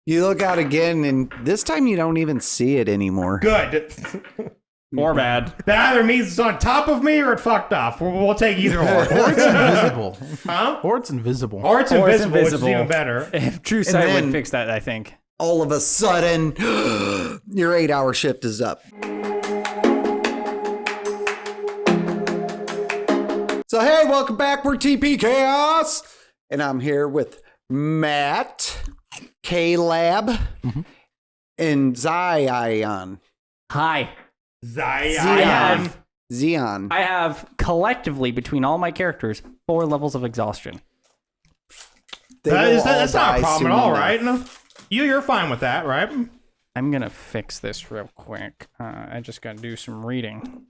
You look out again, and this time you don't even see it anymore. Good. Or bad. That either means it's on top of me or it fucked off. We'll take either or. Or it's invisible. Huh? Or it's invisible. Or it's invisible, which is even better. If True Sight would fix that, I think. All of a sudden, your 8-hour shift is up. So, hey, welcome back. We're TPKhaos. And I'm here with Matt, K-Lab, and Zion. Hi. Zion. Zion. I have collectively, between all my characters, 4 levels of exhaustion. That's not a problem at all, right? No? You're fine with that, right? I'm going to fix this real quick. I just got to do some reading.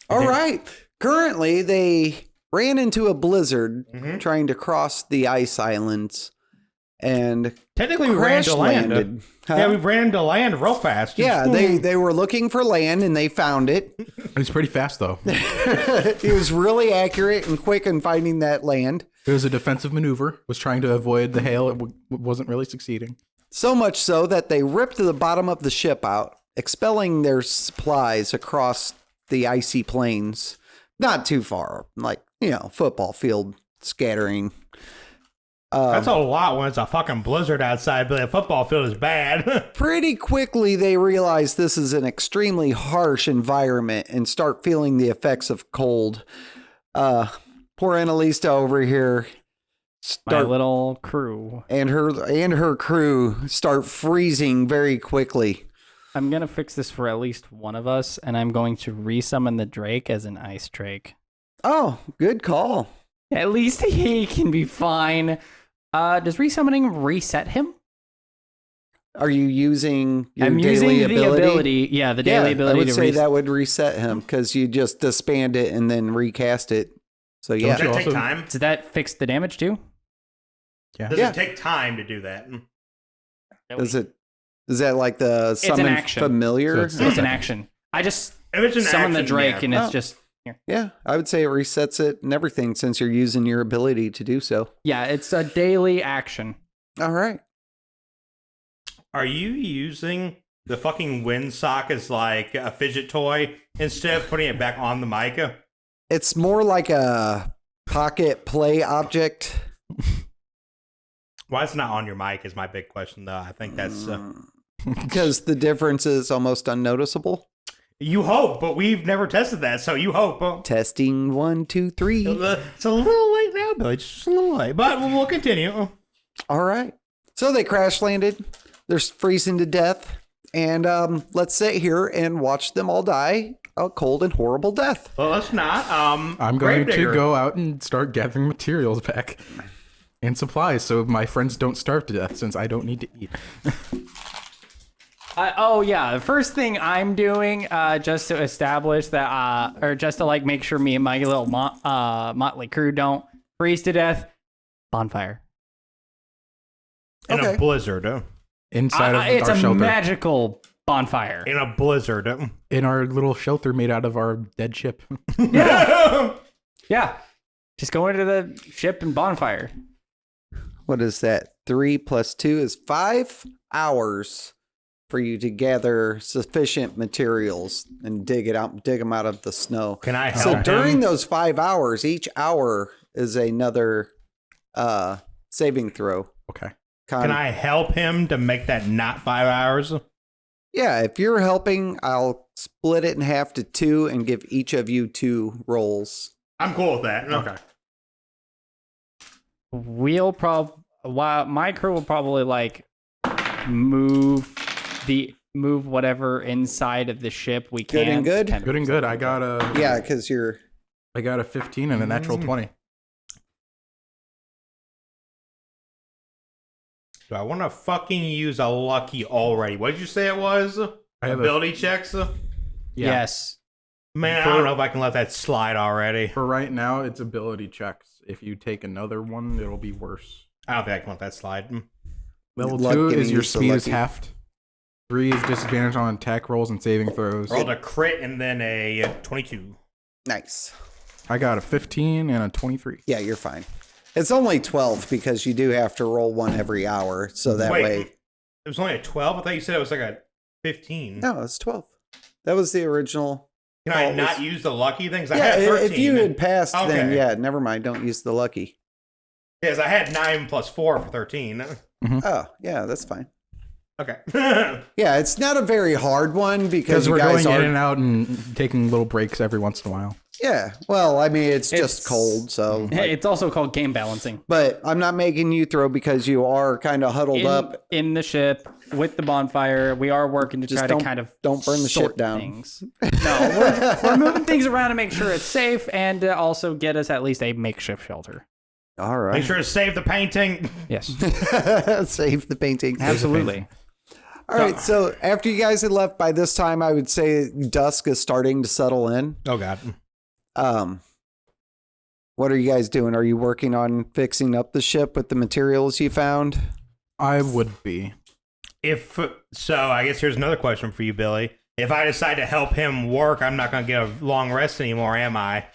All right. Currently, they ran into a blizzard trying to cross the ice islands and technically we ran to land. Landed. Huh? Yeah, we ran to land real fast. Yeah, they were looking for land and they found it. It was pretty fast, though. It was really accurate and quick in finding that land. It was a defensive maneuver. Was trying to avoid the hail. It wasn't really succeeding. So much so that they ripped the bottom of the ship out, expelling their supplies across the icy plains. Not too far, like, football field scattering. That's a lot when it's a fucking blizzard outside, but the football field is bad. Pretty quickly, they realize this is an extremely harsh environment and start feeling the effects of cold. Poor Annalisa over here. My little crew. And her crew start freezing very quickly. I'm going to fix this for at least one of us, and I'm going to resummon the Drake as an ice Drake. Oh, good call. At least he can be fine. Does resummoning reset him? Are you using your I'm daily using the ability. Yeah, the daily ability. I would to say that would reset him because you just disband it and then recast it. So yeah. Does that take time? Does that fix the damage too? Yeah. Does it take time to do that? Is that like the summon familiar? So it's an action. I just summon the Drake and it's just here. Yeah, I would say it resets it and everything since you're using your ability to do so. Yeah, it's a daily action. All right. Are you using the fucking windsock as like a fidget toy instead of putting it back on the mic? It's more like a pocket play object. Why it's not on your mic is my big question, though. I think that's... Because the difference is almost unnoticeable. You hope, but we've never tested that, so you hope. Testing 1, 2, 3. It's a little late now, Billy. Just a little late, but we'll continue. All right. So they crash landed. They're freezing to death. And let's sit here and watch them all die a cold and horrible death. Well, let's not. I'm going to go out and start gathering materials back and supplies so my friends don't starve to death since I don't need to eat. The first thing I'm doing just to establish that, or just to like make sure me and my little motley crew don't freeze to death, bonfire. In a blizzard. Inside of our shelter. It's a magical bonfire. In a blizzard. In our little shelter made out of our dead ship. Yeah. Yeah. Just go into the ship and bonfire. What is that? 3 + 2 is 5 hours for you to gather sufficient materials and dig them out of the snow. Can I help So during him? those 5 hours, each hour is another saving throw. Okay. Can I help him to make that not 5 hours? Yeah, if you're helping, I'll split it in half to 2 and give each of you 2 rolls. I'm cool with that. Okay. My crew will probably like move whatever inside of the ship we can. Good and good? Good and good. I got because you're... I got a 15 and a natural 20. Do I want to fucking use a lucky already? What did you say it was? I have Ability checks? Yeah. Yes. Man, I don't know if I can let that slide already. For right now, it's ability checks. If you take another one, it'll be worse. I don't think I can let that slide. Level Luck 2 getting is your used to speed is lucky. halved. 3 is disadvantage on attack rolls and saving throws. Rolled a crit and then a 22. Nice. I got a 15 and a 23. Yeah, you're fine. It's only 12 because you do have to roll one every hour. So that Wait, way. it was only a 12? I thought you said it was like a 15. No, it's 12. That was the original. Can I not use the lucky things? I Yeah, had 13. if you had passed, then Okay. yeah, never mind. Don't use the lucky. Yes, I had 9 plus 4 for 13. Oh, yeah, that's fine. Okay. Yeah, it's not a very hard one because you we're guys going are. in and out and taking little breaks every once in a while. Yeah, well, I mean, it's just It's- cold, so. It's also called game balancing. But I'm not making you throw because you are kind of huddled up. In the ship with the bonfire. We are working to Just try to kind of don't burn the ship sort down. things. No, we're moving things around to make sure it's safe and to also get us at least a makeshift shelter. All right. Make sure to save the painting. Yes, Save the painting. absolutely. All right, so after you guys had left, by this time, I would say dusk is starting to settle in. Oh, God. What are you guys doing? Are you working on fixing up the ship with the materials you found? I would be. If so, I guess here's another question for you, Billy. If I decide to help him work, I'm not going to get a long rest anymore, am I?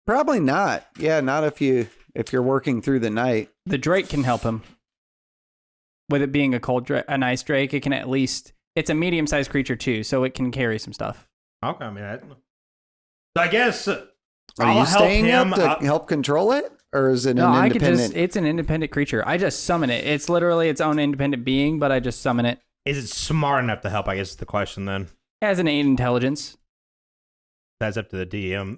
Probably not. Yeah, not if you're working through the night. The Drake can help him. With it being a nice Drake, it can at least. It's a medium-sized creature too, so it can carry some stuff. Okay, I mean, so I guess Are I'll you help staying him. up to help control it, or is it No, an I could independent? it's an independent creature. I just summon it. It's literally its own independent being, but I just summon it. Is it smart enough to help? I guess is the question then. It has an 8 intelligence. That's up to the DM.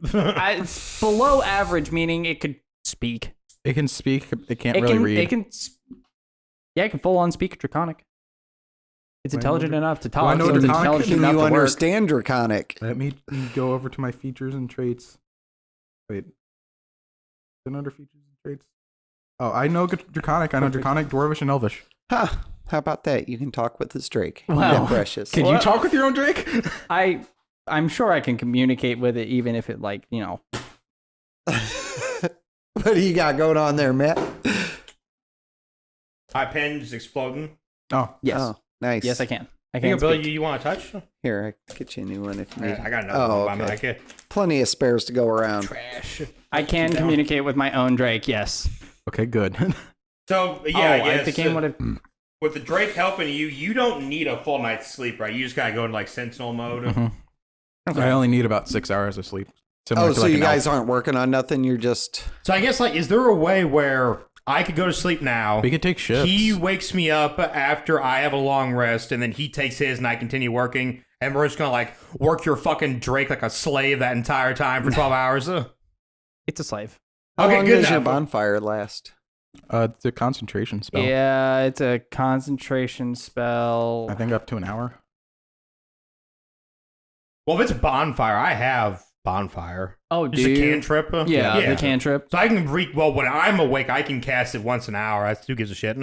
It's below average, meaning it could speak. It can speak. It can't It really can. read. It can. Yeah, it can full on speak Draconic. It's Do I know intelligent Dra- enough to do I talk. know So it's Draconic? intelligent Do enough you to work. understand Draconic? Let me go over to my features and traits. Wait. Is it under features and traits? Oh, I know Draconic. I know Draconic, Dwarvish, and Elvish. Huh. How about that? You can talk with this Drake. Wow. Yeah, precious. Can you talk with your own Drake? I'm sure I can communicate with it, even if it What do you got going on there, Matt? My pen just exploding. Oh, Yes. Oh, nice. Yes, I can. I Here, can. Billy, Speak. you want to touch? Here, I get you a new one if you need. I got another Oh, one. okay. Like, Plenty of spares to go around. trash. I can communicate with my own Drake. Yes. okay, good. So, yeah, Oh, I guess. became what it. With the Drake helping you, you don't need a full night's sleep, right? You just gotta go into like sentinel mode. I only need about 6 hours of sleep. Similar Oh, to so like you an guys elf. aren't working on nothing? You're just. So I guess is there a way where I could go to sleep now? We could take shifts. He wakes me up after I have a long rest, and then he takes his, and I continue working. And we're just gonna work your fucking Drake like a slave that entire time for 12 hours. It's a slave. How Okay, long good does your enough. bonfire last? It's a concentration spell. Yeah, it's a concentration spell. I think up to an hour. Well, if it's bonfire, I have bonfire. Oh, Just a cantrip. Yeah, the cantrip. So I can when I'm awake, I can cast it once an hour. That's who gives a shit.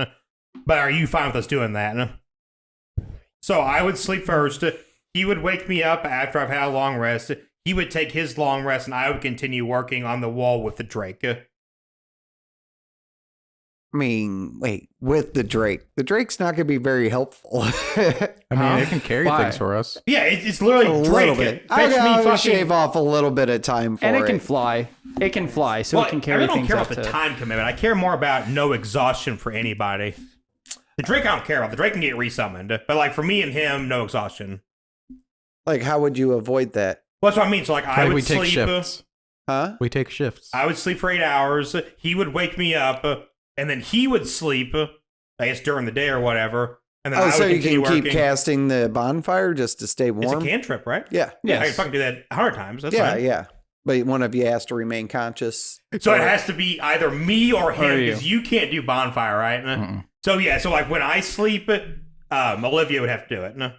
But are you fine with us doing that? So I would sleep first. He would wake me up after I've had a long rest. He would take his long rest, and I would continue working on the wall with the Drake. I mean, wait, with the Drake. The Drake's not going to be very helpful. I mean, it can carry Why? things for us. Yeah, it's literally A Drake. little bit. Fetch me I'll fucking. shave off a little bit of time for And it. it can fly. It can fly, so Well, it can I carry really don't things care up about the to. time commitment. I care more about no exhaustion for anybody. The Drake I don't care about. The Drake can get resummoned. But for me and him, no exhaustion. Like, how would you avoid that? Well, that's what I mean. So I Like, would we take sleep. shifts. Huh? We take shifts. I would sleep for 8 hours. He would wake me up, and then he would sleep. I guess during the day or whatever. And then I Oh, would so you continue can keep working. casting the bonfire just to stay It's a warm? cantrip, right? Yeah. Yeah, I can Yes. fucking do that 100 times. That's Yeah, fine. yeah. But one of you has to remain conscious. So it has to be either me or him you. because you can't do bonfire, right? Mm-mm. So yeah, so when I sleep, Olivia would have to do it. Well,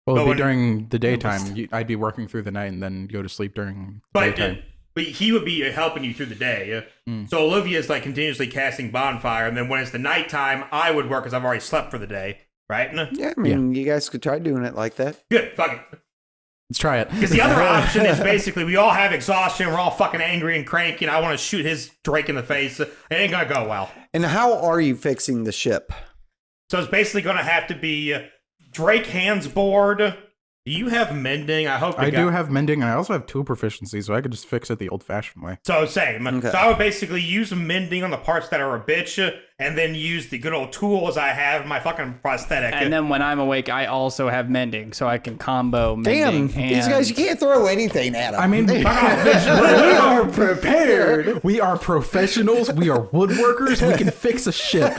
But it'd be when- during the daytime. I'd be working through the night and then go to sleep during the But daytime. but he would be helping you through the day. Mm. So Olivia is continuously casting bonfire, and then when it's the nighttime, I would work because I've already slept for the day, right? Yeah, I mean, you guys could try doing it like that. Good, fuck it. Let's try it. Because the other option is basically we all have exhaustion, we're all fucking angry and cranky, and I want to shoot his Drake in the face. It ain't gonna go well. And how are you fixing the ship? So it's basically gonna have to be Drake hands board, Do you have mending? I hope I do have mending, and I also have tool proficiency, so I could just fix it the old-fashioned way. So same. Okay. So I would basically use mending on the parts that are a bitch, and then use the good old tools I have in my fucking prosthetic. And then when I'm awake, I also have mending, so I can combo Damn, mending. these guys, you can't throw anything at them. I mean, we are prepared. We are professionals. We are woodworkers. We can fix a ship.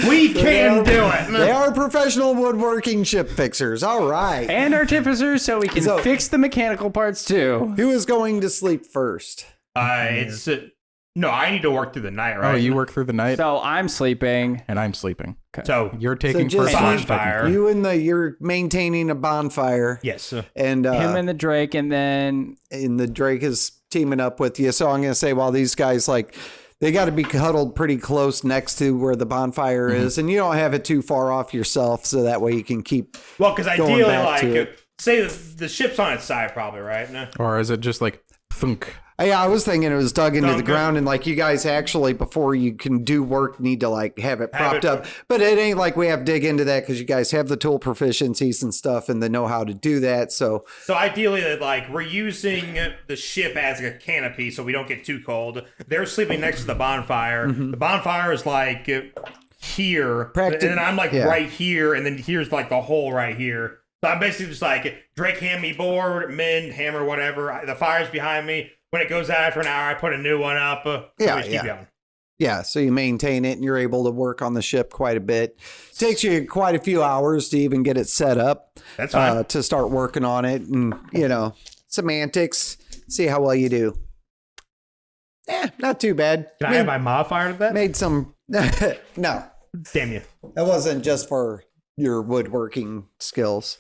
we can do it. They are professional woodworking ship fixers. All right. And artificers, so we can So- fix the mechanical parts too. Who is going to sleep first? It's no, I need to work through the night, right? Oh, you work through the night, So I'm sleeping. and I'm sleeping. So You're taking just first watch. bonfire. You're maintaining a bonfire. yes. And Him and the Drake, and then and the Drake is teaming up with you. So I'm going to say, while these guys, like, they got to be huddled pretty close next to where the bonfire is, and you don't have it too far off yourself, so that way you can keep. Well, because Going ideally, back like, to it. say the ship's on its side, probably, right? No. Or is it just like thunk? Yeah, I was thinking it was dug into the Thunk. ground, and like you guys actually, before you can do work, need to like have it propped up. But it ain't like we have to dig into that because you guys have the tool proficiencies and stuff, and they know how to do that. So So ideally, like, we're using the ship as a canopy so we don't get too cold. They're sleeping next to the bonfire. The bonfire is like here, and then I'm like right here, and then here's like the hole right here. So I'm basically just like, Drake, hand me board, mend, hammer, whatever. The fire's behind me. When it goes out after an hour, I put a new one up. Yeah, we just keep going. yeah, so you maintain it, and you're able to work on the ship quite a bit. Takes you quite a few hours to even get it set up. That's fine. To start working on it, and semantics. See how well you do. Not too bad. Can I add my modifier to that? Made some. No, Damn you. that wasn't just for your woodworking skills.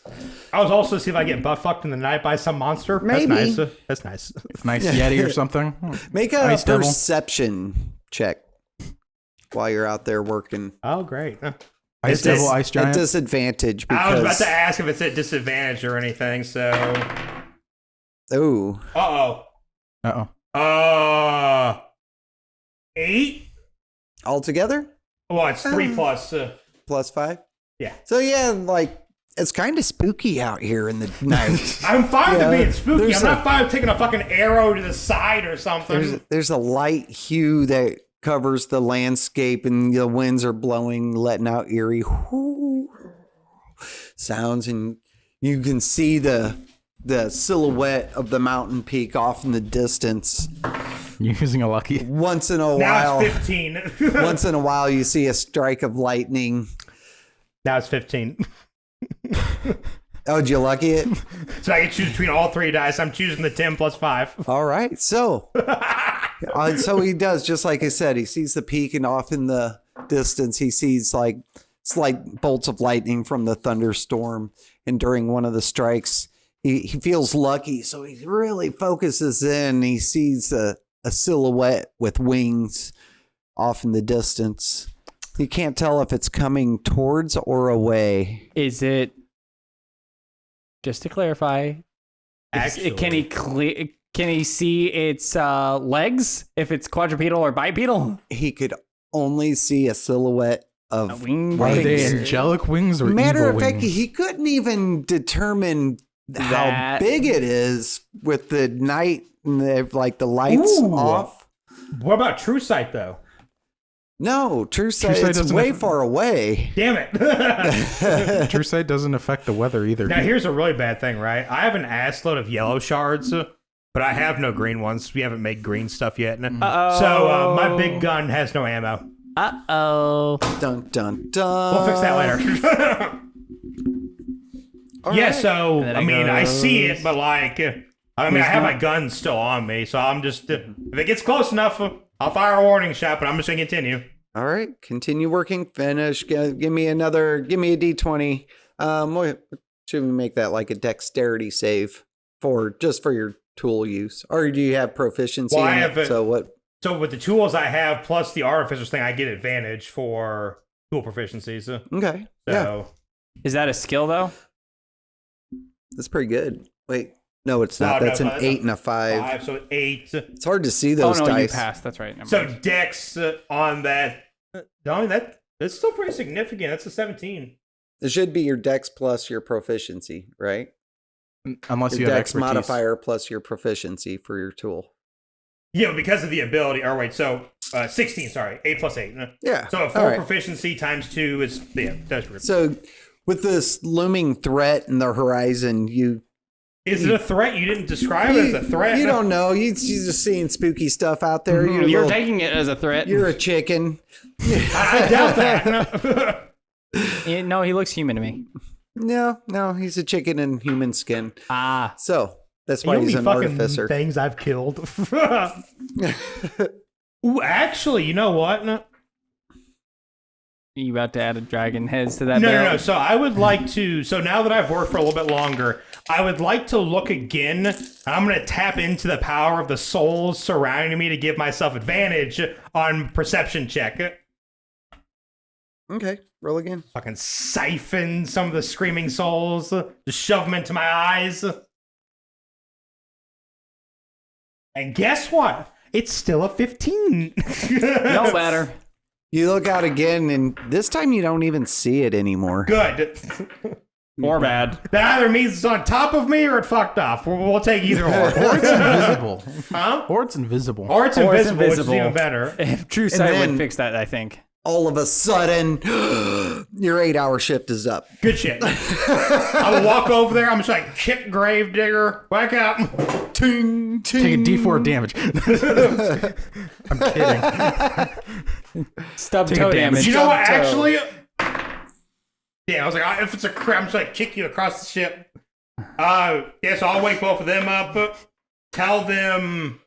I was also see if I get butt fucked in the night by some monster. Maybe. That's nice. That's nice. Nice Yeti or something. Make a Ice devil. perception check while you're out there working. Oh, great. Ice devil, ice At giant. disadvantage I was about because. to ask if it's at disadvantage or anything, so... Ooh. Uh-oh. Uh-oh. 8? Altogether? Well, it's 3 plus. Plus 5? Yeah. So yeah, like it's kind of spooky out here in the night. I'm fine with Yeah, it being spooky. there's I'm not fine with taking a fucking arrow to the side or something. There's a light hue that covers the landscape, and the winds are blowing, letting out eerie sounds, and you can see the silhouette of the mountain peak off in the distance. You're using a lucky. Once in a Now while, it's 15. once in a while, you see a strike of lightning. Now it's 15. Oh, did you lucky it? So I can choose between all 3 dice. I'm choosing the 10 plus 5. All right, so so he does just like I said. He sees the peak, and off in the distance, he sees like slight bolts of lightning from the thunderstorm. And during one of the strikes, he feels lucky, so he really focuses in. He sees a silhouette with wings off in the distance. You can't tell if it's coming towards or away. is it? Just to clarify, Actually, can he see its legs if it's quadrupedal or bipedal? He could only see a silhouette of Wing Are they wings. angelic wings or Matter evil of fact, wings? he couldn't even determine how That- big it is with the night and the lights Ooh. off. What about True Sight, though? No, true sight, Sight it's doesn't way have- far away. Damn it. True sight doesn't affect the weather either. Now, here's a really bad thing, right? I have an assload of yellow shards, but I have no green ones. We haven't made green stuff yet. Uh-oh. So my big gun has no ammo. Uh-oh. Dun dun dun. We'll fix that later. All Yeah, right. so, And then I it mean, I see goes- it, but like, I have my gun still on me, so I'm just, if it gets close enough, I'll fire a warning shot, but I'm just going to continue. All right, continue working. Finish. Give me a D20. Should we make that like a dexterity save for your tool use, or do you have proficiency? Well, I in have it? a- So what? So with the tools I have, plus the artificer's thing, I get advantage for tool proficiencies. Okay, yeah, So, Is that a skill though? that's pretty good. Wait, no, it's No, not. no, That's an that's 8 and a 5. 5, so 8. It's hard to see those oh no, dice. you passed. That's right. Never So mind. dex on that, that's still pretty significant. That's a 17. It should be your dex plus your proficiency, right? Unless Your you have dex expertise. modifier plus your proficiency for your tool. Yeah, because of the ability. Or wait, so 16. Sorry, 8 plus 8. Yeah. So a all 4 right. proficiency times 2 is that's weird. So with this looming threat in the horizon, Is it a threat? You didn't describe it as a threat. You don't know. You're just seeing spooky stuff out there. You're taking it as a threat. You're a chicken. I doubt that. No, he looks human to me. No, he's a chicken in human skin. Ah. So that's why he's an artificer. Things I've killed. Ooh, actually, you know what? No. You about to add a dragon heads to that No. barrel? So I would like to. So now that I've worked for a little bit longer, I would like to look again. I'm going to tap into the power of the souls surrounding me to give myself advantage on perception check. Okay, roll again. Fucking siphon some of the screaming souls. Just shove them into my eyes. And guess what? It's still a 15. No better. You look out again, and this time you don't even see it anymore. Good. Or bad. That either means it's on top of me or it fucked off. We'll take either or. Or it's invisible. Huh? Or it's invisible. Or it's invisible, which is even better. If True Sight then- would fix that, I think. All of a sudden, your 8-hour shift is up. Good shit. I will walk over there. I'm just like, kick Gravedigger. Whack out. Ting, ting. Take a D4 of damage. I'm kidding. Stub Take toe a damage. damage. You know what? Toe. Actually, yeah, I was like, if it's a crit, I'm just like, kick you across the ship. Yeah, so I'll wake both of them up. Tell them,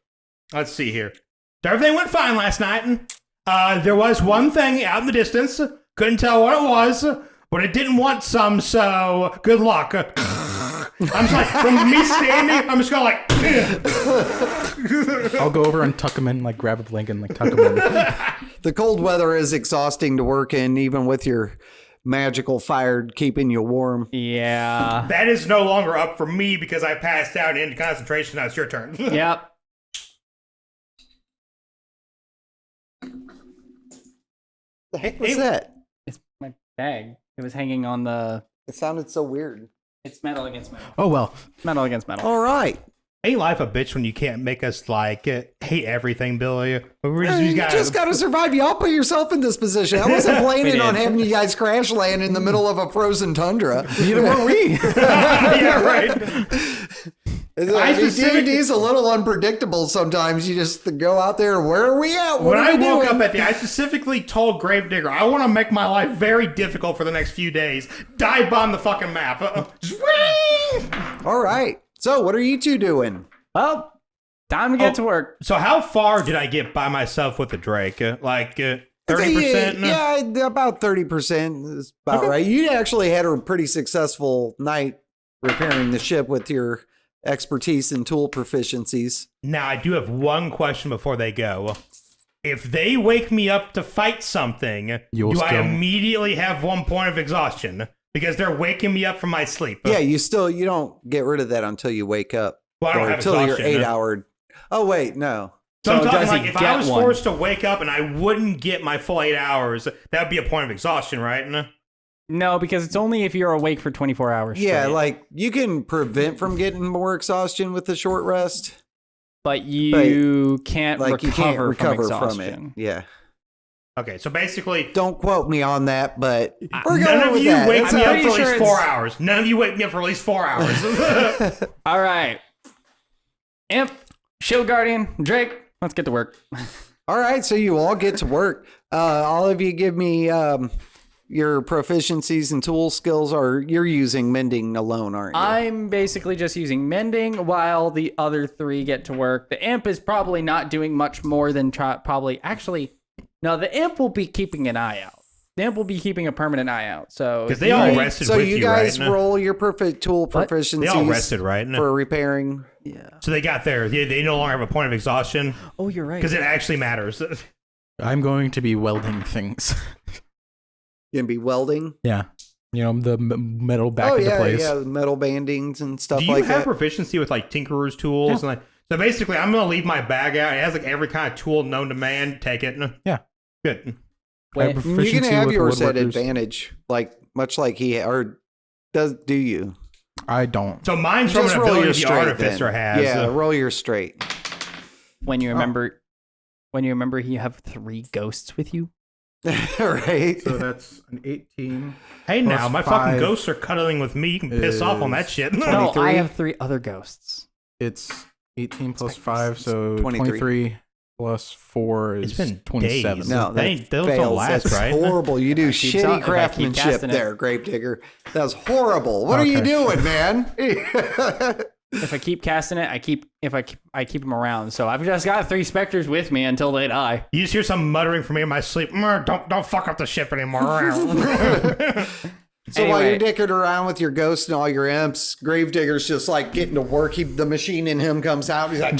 let's see here. Everything went fine last night. There was one thing out in the distance. Couldn't tell what it was, but it didn't want some, so good luck. I'm just like, from me standing, I'm just going like, I'll go over and tuck him in, like grab a blanket and like tuck him in. The cold weather is exhausting to work in, even with your magical fire keeping you warm. Yeah. that is no longer up for me because I passed out into concentration. Now it's your turn. Yep. The heck was that? It's my bag. It was hanging on the... It sounded so weird. It's metal against metal. Oh, well. Metal against metal. All right. Ain't life a bitch when you can't make us like hate everything, Billy? We You just got to survive. Y'all put yourself in this position. I wasn't planning on having you guys crash land in the middle of a frozen tundra. Neither were we. yeah, right. D&D is a little unpredictable sometimes. You just go out there. Where are we at? What When are I we woke doing? up at the, I specifically told Gravedigger, I want to make my life very difficult for the next few days. Dive bomb the fucking map. Just whee! All right. So what are you two doing? Well, time to get to work. So how far did I get by myself with the Drake? Like 30%? Yeah, about 30% is about right. You actually had a pretty successful night repairing the ship with your expertise and tool proficiencies. Now, I do have one question before they go. If they wake me up to fight something, You will do I still- immediately have 1 point of exhaustion? Because they're waking me up from my sleep. Yeah, you don't get rid of that until you wake up. Well, I don't or have until your exhaustion, 8-hour. Oh wait, no. So I'm So talking does he like if I get was one? forced to wake up and I wouldn't get my full 8 hours, that would be a point of exhaustion, right? No, because it's only if you're awake for 24 hours Yeah, straight. like you can prevent from getting more exhaustion with a short rest. But you can't Like recover you can't recover from from it. exhaustion. Yeah. Okay, so basically, Don't quote me on that, but we're none going of with you that. wake It's me a- up pretty for at sure least it's- 4 hours. None of you wake me up for at least 4 hours. All right. Imp, Shield Guardian, Drake, let's get to work. All right, so you all get to work. All of you give me your proficiencies and tool skills, or you're using mending alone, aren't you? I'm basically just using mending while the other three get to work. The imp is probably not doing much more than no, the imp will be keeping an eye out. The imp will be keeping a permanent eye out. So Because they all rested so with you you, guys right? roll your perfect tool What? proficiencies They all rested, right? for repairing. yeah. So they got there. They no longer have a point of exhaustion Oh, you're right. because it actually matters. I'm going to be welding things. You can be welding. Yeah. You know, the metal back into place. yeah, metal bandings and stuff Do you like have that. proficiency with like tinkerer's tools and like? So basically, I'm gonna leave my bag out. It has like every kind of tool known to man. Take it. Yeah. Good. I have Wait, You can proficiency have with yours at woodworkers. advantage, like much like he or do you? I don't. So mine's from Just an roll your ability the straight. Artificer Then. has. Yeah, roll your straight. When you remember, you have 3 ghosts with you. Right. So that's an 18. Hey, now Plus my 5 fucking ghosts are cuddling with me. You can piss off on that is shit. No, 23. I have 3 other ghosts. It's 18 plus 5, so 23. 23 plus 4 is It's been 27. days. No, Those don't fails. last, That's right? horrible. You do keep shitty if I keep craftsmanship casting it. there, Gravedigger. That was horrible. What are you Okay. doing, man? If I keep casting it, I keep them around. So I've just got 3 specters with me until they die. You just hear some muttering from me in my sleep. Don't fuck up the ship anymore. So while you're Anyway. dicking around with your ghosts and all your imps, Gravedigger's just like getting to work. The machine in him comes out. He's like,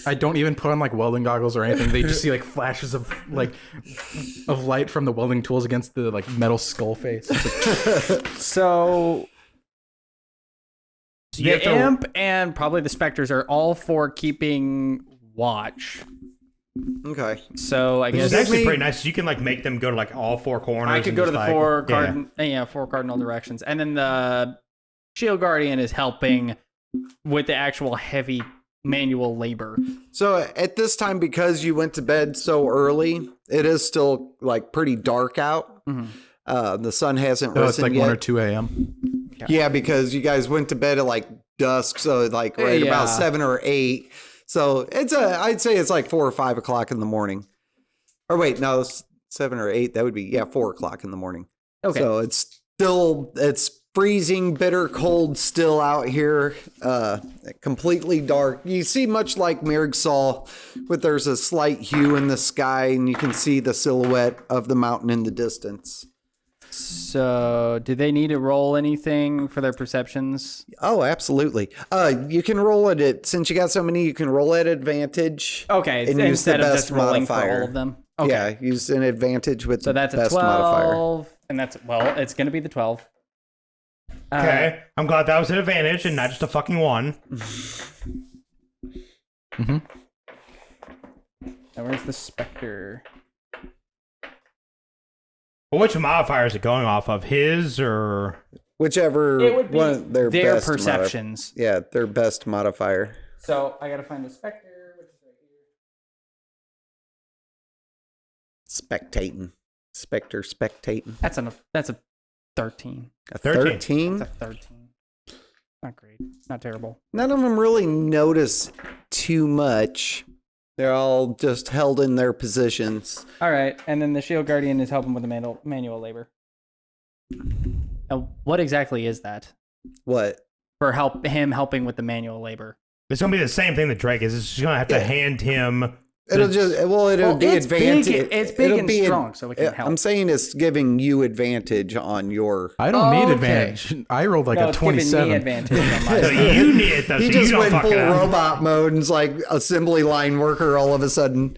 I don't even put on like welding goggles or anything. They just see like flashes of light from the welding tools against the like metal skull face. It's like, So So you have the to- imp and probably the specters are all for keeping watch. okay. So I It's guess actually me- pretty nice. You can like make them go to like all 4 corners. I could and go to just, the like, 4 cardinal directions, and then the shield guardian is helping with the actual heavy manual labor. So at this time, because you went to bed so early, it is still like pretty dark out. The sun hasn't no, risen it's like yet. 1 or 2 a.m. Yeah, because you guys went to bed at like dusk, so like right Yeah. about 7 or 8. So I'd say it's like 4 or 5 o'clock in the morning. Or wait, no, it's 7 or 8. That would be 4 o'clock in the morning. Okay. So it's freezing, bitter cold still out here. Completely dark. You see much like Mirg saw, but there's a slight hue in the sky, and you can see the silhouette of the mountain in the distance. So, do they need to roll anything for their perceptions? Oh, absolutely. You can roll it since you got so many. You can roll at advantage. Okay, And use the instead of just best rolling for modifier. all of them. Okay, Yeah, use an advantage with so the that's a best 12, modifier. and that's it's going to be the 12. Okay, I'm glad that was an advantage and not just a fucking 1. Now where's the specter? Well, which modifier is it going off of? His or Whichever It would be one of their best perceptions. Yeah, their best modifier. So I got to find the specter, which is right here. Spectating. Spectre spectating. That's a 13. A 13. 13? That's a 13. Not great. Not terrible. None of them really notice too much. They're all just held in their positions. All right, and then the shield guardian is helping with the manual labor. Now, what exactly is that What? for him helping with the manual labor? it's gonna be the same thing that Drake is. It's just gonna have to hand him. It'll be it's advantage. big. It's big It'll and be strong, so it can help. I'm saying it's giving you advantage on your. I don't need Okay. advantage. I rolled like no, a it's giving me 27. advantage on my So side. you need it though. He So just you don't went fuck full it up. robot mode and it's like assembly line worker all of a sudden.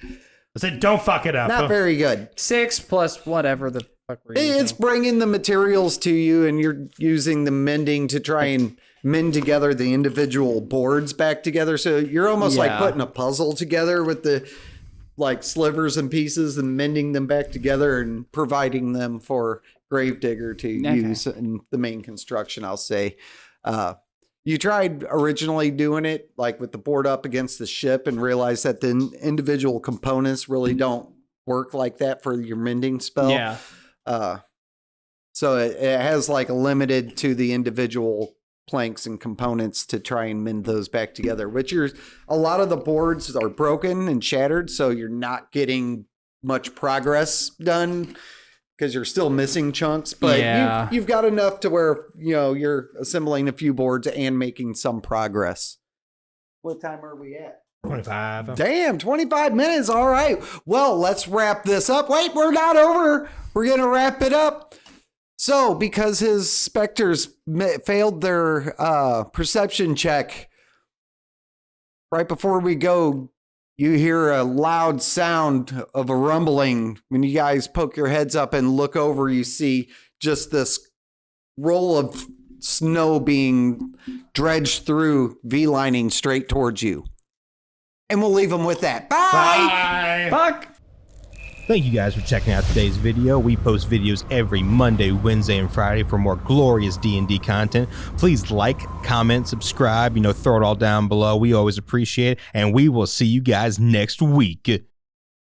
I said, don't fuck it up. Not very good. 6 plus whatever the fuck we're using. It's bringing the materials to you, and you're using the mending to try and mend together the individual boards back together. So you're almost like Yeah. putting a puzzle together with the like slivers and pieces and mending them back together and providing them for Gravedigger to use in the main construction, I'll say. You tried originally doing it like with the board up against the ship and realized that the individual components really don't work like that for your mending spell. Yeah. So it has like a limited to the individual planks and components to try and mend those back together, which a lot of the boards are broken and shattered. So you're not getting much progress done because you're still missing chunks, but Yeah. you've got enough to where, you're assembling a few boards and making some progress. What time are we at? 25. Damn, 25 minutes. All right. Well, let's wrap this up. Wait, we're not over. We're going to wrap it up. So, because his specters failed their perception check, right before we go, you hear a loud sound of a rumbling. When you guys poke your heads up and look over, you see just this roll of snow being dredged through, V-lining straight towards you. And we'll leave them with that. Bye! Bye. Fuck! Thank you guys for checking out today's video. We post videos every Monday, Wednesday, and Friday for more glorious D&D content. Please like, comment, subscribe, throw it all down below. We always appreciate it, and we will see you guys next week.